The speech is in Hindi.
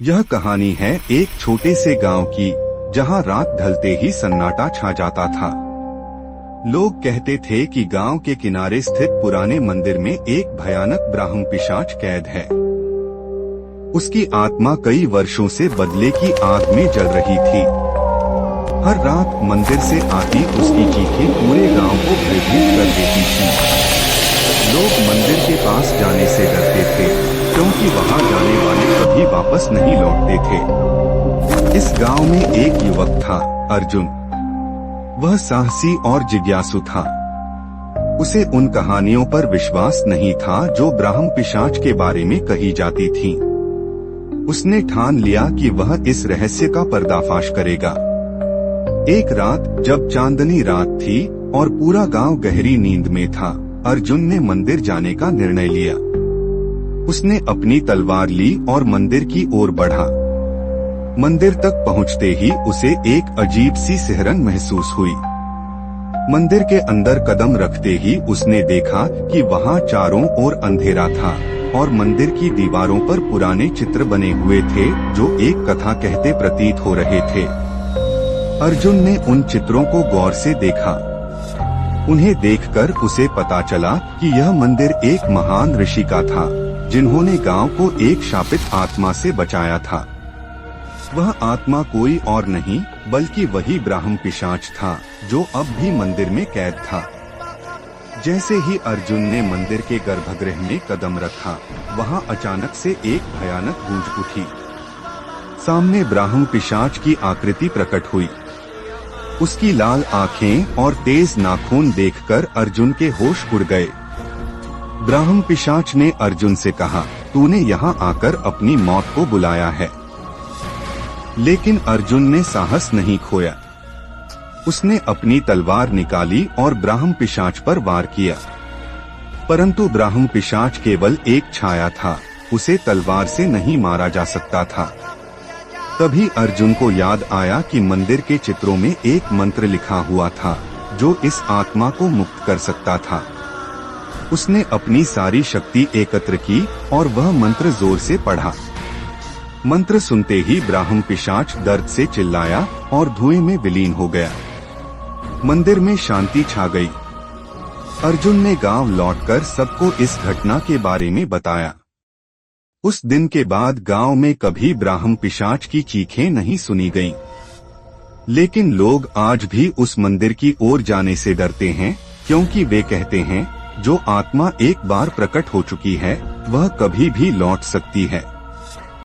यह कहानी है एक छोटे से गांव की, जहां रात ढलते ही सन्नाटा छा जाता था। लोग कहते थे कि गांव के किनारे स्थित पुराने मंदिर में एक भयानक ब्राह्म पिशाच कैद है। उसकी आत्मा कई वर्षों से बदले की आग में जल रही थी। हर रात मंदिर से आती उसकी चीखें पूरे गांव को भयभीत कर देती थी। लोग मंदिर के पास जाने से डरते थे, क्योंकि वहां जाने वाले कभी वापस नहीं लौटते थे। इस गांव में एक युवक था, अर्जुन। वह साहसी और जिज्ञासु था। उसे उन कहानियों पर विश्वास नहीं था जो ब्राह्म पिशाच के बारे में कही जाती थीं। उसने ठान लिया कि वह इस रहस्य का पर्दाफाश करेगा। एक रात जब चांदनी रात थी और पूरा गांव गहरी नींद में था, अर्जुन ने मंदिर जाने का निर्णय लिया। उसने अपनी तलवार ली और मंदिर की ओर बढ़ा। मंदिर तक पहुंचते ही उसे एक अजीब सी सिहरन महसूस हुई। मंदिर के अंदर कदम रखते ही उसने देखा कि वहां चारों ओर अंधेरा था और मंदिर की दीवारों पर पुराने चित्र बने हुए थे जो एक कथा कहते प्रतीत हो रहे थे। अर्जुन ने उन चित्रों को गौर से देखा। उन्हें देखकर उसे पता चला कि यह मंदिर एक महान ऋषि का था, जिन्होंने गांव को एक शापित आत्मा से बचाया था। वह आत्मा कोई और नहीं बल्कि वही ब्राह्म पिशाच था जो अब भी मंदिर में कैद था। जैसे ही अर्जुन ने मंदिर के गर्भगृह में कदम रखा, वहां अचानक से एक भयानक गूंज उठी। सामने ब्राह्म पिशाच की आकृति प्रकट हुई। उसकी लाल आंखें और तेज नाखून देखकर अर्जुन के होश उड़ गए। ब्राह्म पिशाच ने अर्जुन से कहा, तूने यहाँ आकर अपनी मौत को बुलाया है। लेकिन अर्जुन ने साहस नहीं खोया। उसने अपनी तलवार निकाली और ब्राह्म पिशाच पर वार किया। परंतु ब्राह्म पिशाच केवल एक छाया था, उसे तलवार से नहीं मारा जा सकता था। तभी अर्जुन को याद आया कि मंदिर के चित्रों में एक मंत्र लिखा हुआ था जो इस आत्मा को मुक्त कर सकता था। उसने अपनी सारी शक्ति एकत्र की और वह मंत्र जोर से पढ़ा। मंत्र सुनते ही ब्राह्म पिशाच दर्द से चिल्लाया और धुएं में विलीन हो गया। मंदिर में शांति छा गई। अर्जुन ने गांव लौटकर सबको इस घटना के बारे में बताया। उस दिन के बाद गांव में कभी ब्राह्म पिशाच की चीखें नहीं सुनी गईं। लेकिन लोग आज भी उस मंदिर की ओर जाने से डरते हैं, क्योंकि वे कहते हैं जो आत्मा एक बार प्रकट हो चुकी है वह कभी भी लौट सकती है।